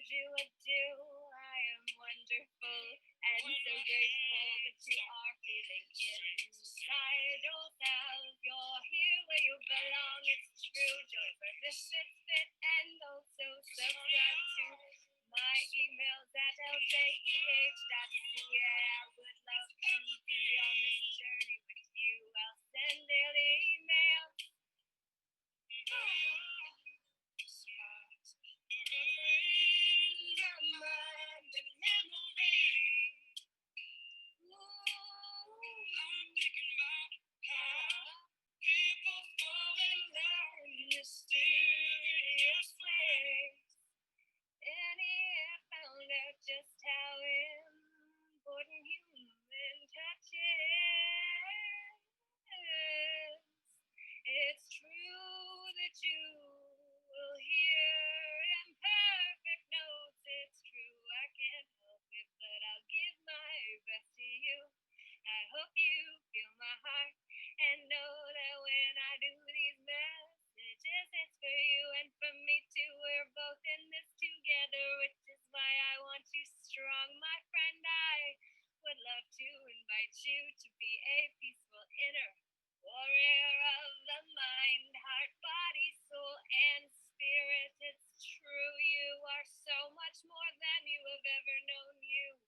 bid you adieu. I am wonderful and so grateful that you are feeling inside yourself. You're here where you belong, it's true. Joy for this fit and also subscribe to my emails at ljeh.ca. I would love to be on this journey with you. I'll send daily emails. People falling down in mysterious ways. Annie, I found out just how important human touch is. It's true that you will hear imperfect notes. It's true, I can't help it, but I'll give my best to you. I hope you feel my heart and know that when I do these messages, it's for you and for me too. We're both in this together, which is why I want you strong, my friend. I would love to invite you to be a peaceful inner warrior of the mind, heart, body, soul, and spirit. It's true, you are so much more than you have ever known. You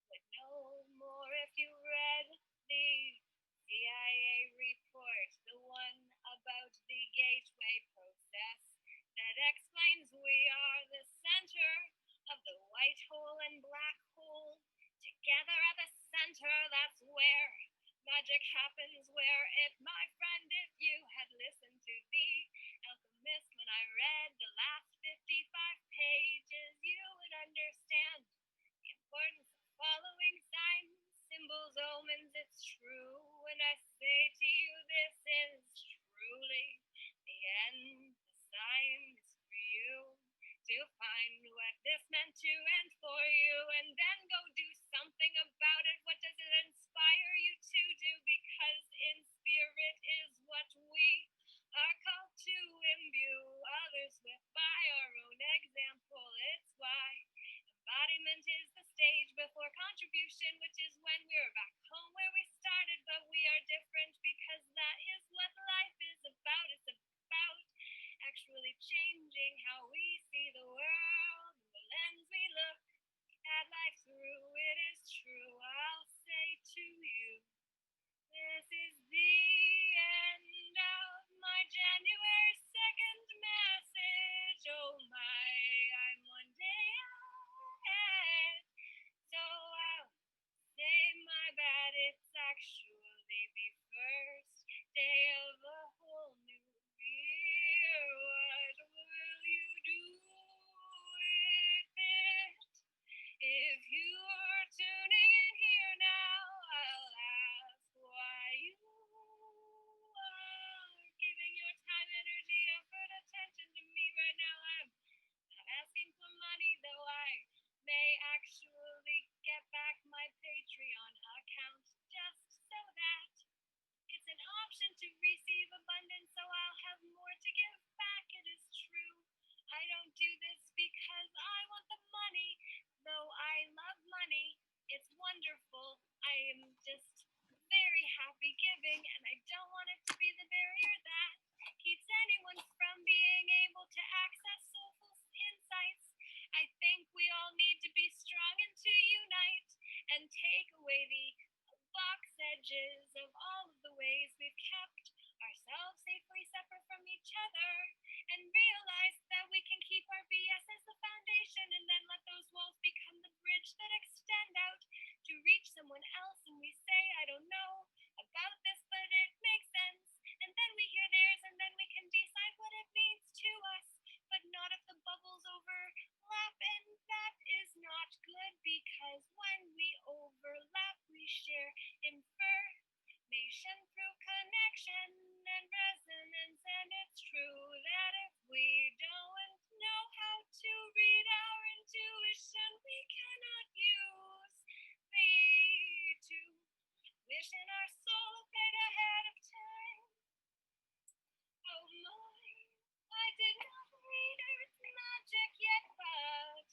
would know more if you read the CIA report, the one about the gateway process that explains we are the center of the white hole and black hole. Together at the center, that's where magic happens. Where if, my friend, if you had listened to The Alchemist when I read the last 55 pages, you would understand the importance of following signs, symbols, omens. It's true when I say to you, this is truly the end. The sign is for you to find what this meant to and for you, and then go do something about it. What does it inspire you to do? Because in spirit is what we are called to imbue others with by our own example. It's why embodiment is the stage before contribution, which is when we're back home where we started, but we are different because that is what life is about. It's about actually changing how we see the world, the lens we look at life through. It is true, I'll say to you, this is the end of my January 2nd message. Oh my, I'm one day ahead, so I'll say my bad. It's actually the first day of a whole new year. What will you do with it? If you are tuning in here now, I'll ask why you are giving your time, energy, effort, attention to me right now. I'm not asking for money, though I may actually get back my Patreon account just so that it's an option to receive abundance, so I'll have more to give back. It is true, I don't do this because I want the money, though I love money. It's wonderful. I am just very happy giving, and I don't want it to be the barrier that keeps anyone from being able to access soulful insights. I think we all need to be strong and to unite and take away the box edges of all of the ways we've kept ourselves safely separate from each other, and realize that we can keep our BS as the foundation and then let those walls become the bridge that extend out to reach someone else. And we say, I don't know about this, but it makes sense. And then we hear theirs, and then we can decide what it means to us, but not if the bubbles overlap. And that is not good, because when we overlap, we share information through connection and resonance. And it's true that if we don't know how to read our intuition, we cannot use the tuition our soul paid ahead of time. Oh my, I did not read Earth's magic yet, but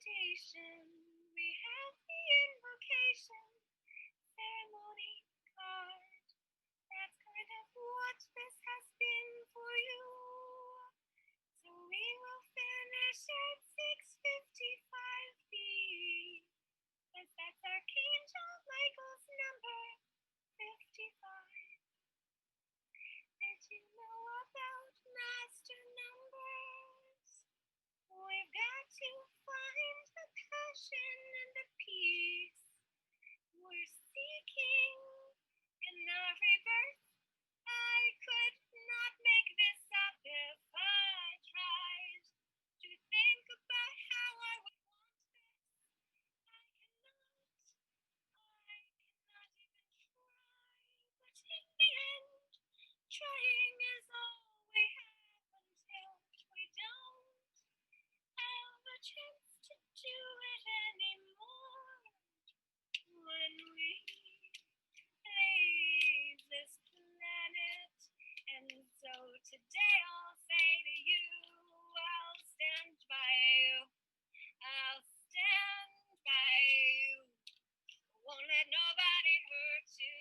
invitation. We have the invocation ceremony card. That's kind of what this has been for you. So we will finish at 6:55 p. Cause that's Archangel Michael's number 55. Did you know about master numbers? We've got to find the passion and the peace we're seeking in every birth. I could not make this up if I tried to think about how I would want this. I cannot even try. But in the end, trying is all we have until we don't have a chance to do it anymore. When we leave this planet. And so today I'll say to you, I'll stand by you. I'll stand by you. Won't let nobody hurt you.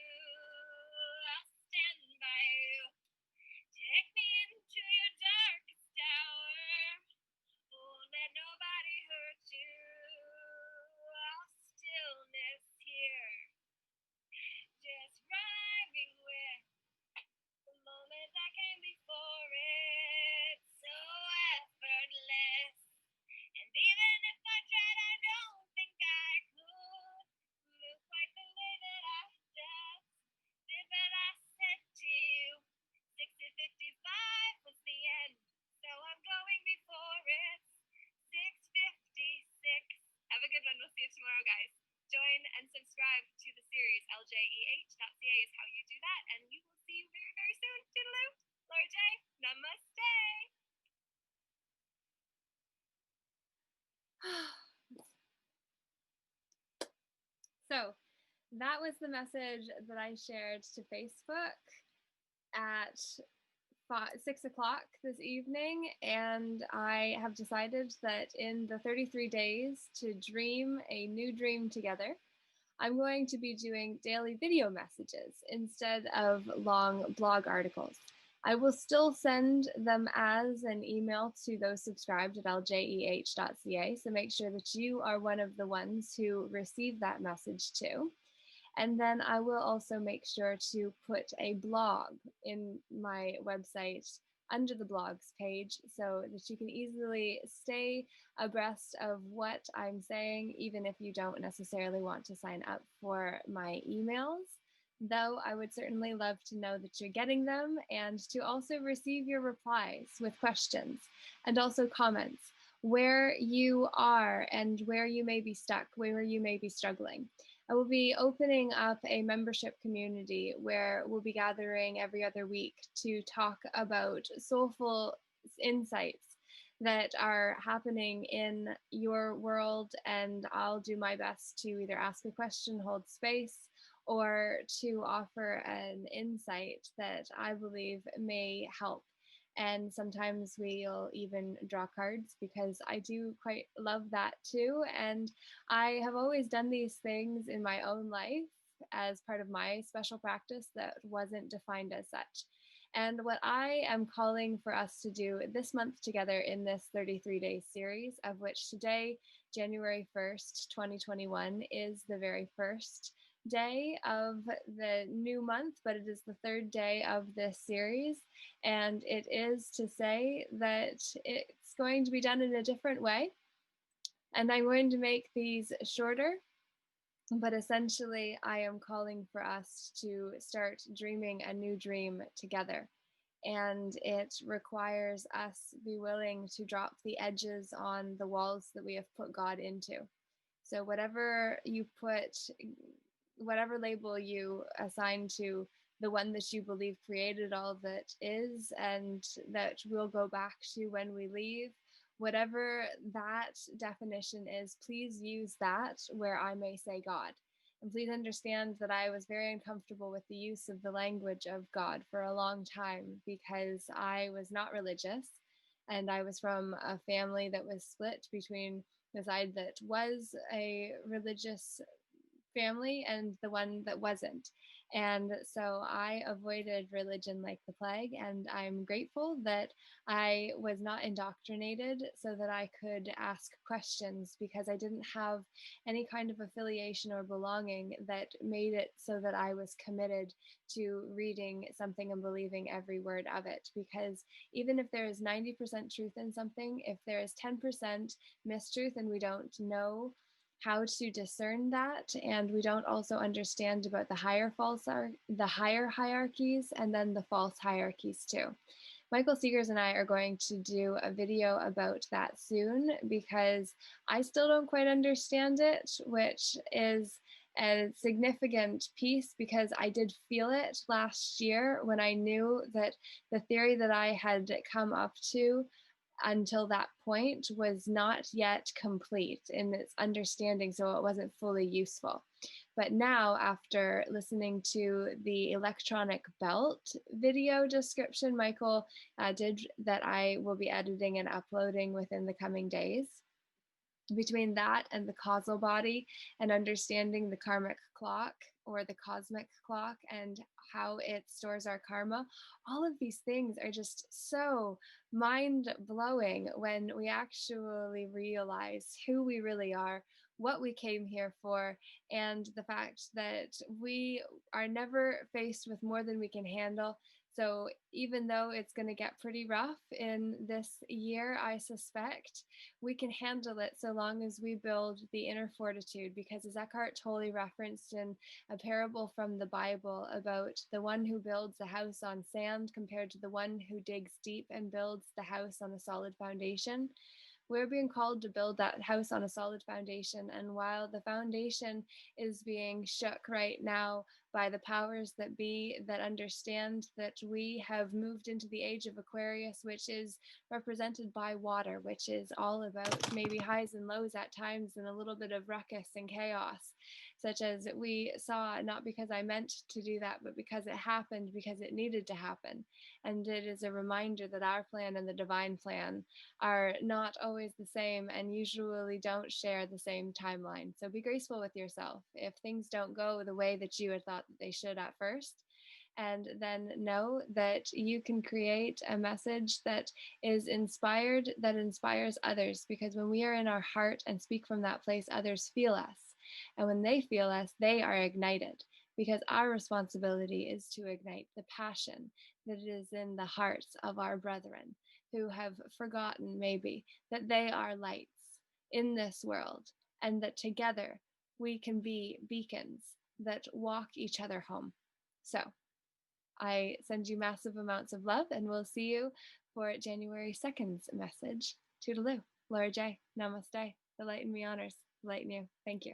I'll stand by you. Take me into your darkest hour. Won't let nobody hurt you. I'll stillness here. Just rhyming with the moment that came before it. So effortless. And even if I tried, I don't think I could move quite the way that I just did. But I said to you, 6:55 was the end. So I'm going before it's 6:56. Have a good one. We'll see you tomorrow, guys. Join and subscribe to the series. LJEH.ca is how you do that. And we will see you very, very soon. Toodaloo. Laura J. Namaste. So that was the message that I shared to Facebook at 6 o'clock this evening, and I have decided that in the 33 days to dream a new dream together, I'm going to be doing daily video messages instead of long blog articles. I will still send them as an email to those subscribed at ljeh.ca, so make sure that you are one of the ones who receive that message too. And then I will also make sure to put a blog in my website under the blogs page so that you can easily stay abreast of what I'm saying, even if you don't necessarily want to sign up for my emails. Though I would certainly love to know that you're getting them and to also receive your replies with questions and also comments where you are and where you may be stuck, where you may be struggling. I will be opening up a membership community where we'll be gathering every other week to talk about soulful insights that are happening in your world. And I'll do my best to either ask a question, hold space, or to offer an insight that I believe may help. And sometimes we'll even draw cards because I do quite love that too. And I have always done these things in my own life as part of my special practice that wasn't defined as such. And what I am calling for us to do this month together in this 33-day series, of which today, January 1st, 2021, is the very first day of the new month, but it is the third day of this series. And it is to say that it's going to be done in a different way. And I'm going to make these shorter, but essentially I am calling for us to start dreaming a new dream together. And it requires us be willing to drop the edges on the walls that we have put God into. So whatever you put, whatever label you assign to the one that you believe created all that is and that we'll go back to when we leave, whatever that definition is, please use that where I may say God. And please understand that I was very uncomfortable with the use of the language of God for a long time because I was not religious and I was from a family that was split between the side that was a religious family and the one that wasn't. And so I avoided religion like the plague. And I'm grateful that I was not indoctrinated so that I could ask questions, because I didn't have any kind of affiliation or belonging that made it so that I was committed to reading something and believing every word of it. Because even if there is 90% truth in something, if there is 10% mistruth and we don't know how to discern that, and we don't also understand about the higher hierarchies and then the false hierarchies too. Michael Seegers and I are going to do a video about that soon, because I still don't quite understand it, which is a significant piece, because I did feel it last year when I knew that the theory that I had come up to until that point was not yet complete in its understanding, so it wasn't fully useful. But now, after listening to the electronic belt video description Michael did, that I will be editing and uploading within the coming days, between that and the causal body and understanding the karmic clock or the cosmic clock and how it stores our karma, all of these things are just so mind blowing when we actually realize who we really are, what we came here for, and the fact that we are never faced with more than we can handle. So, even though it's going to get pretty rough in this year, I suspect we can handle it so long as we build the inner fortitude. Because as Eckhart Tolle referenced in a parable from the Bible about the one who builds a house on sand compared to the one who digs deep and builds the house on a solid foundation, we're being called to build that house on a solid foundation. And while the foundation is being shook right now by the powers that be, that understand that we have moved into the age of Aquarius, which is represented by water, which is all about maybe highs and lows at times and a little bit of ruckus and chaos, such as we saw, not because I meant to do that, but because it happened, because it needed to happen. And it is a reminder that our plan and the divine plan are not always the same and usually don't share the same timeline. So be graceful with yourself if things don't go the way that you had thought that they should at first. And then know that you can create a message that is inspired, that inspires others. Because when we are in our heart and speak from that place, others feel us. And when they feel us, they are ignited. Because our responsibility is to ignite the passion that is in the hearts of our brethren who have forgotten, maybe, that they are lights in this world, and that together we can be beacons that walk each other home. So I send you massive amounts of love, and we'll see you for January 2nd's message. Toodaloo. Laura J. Namaste. The light in me honors. The light in you. Thank you.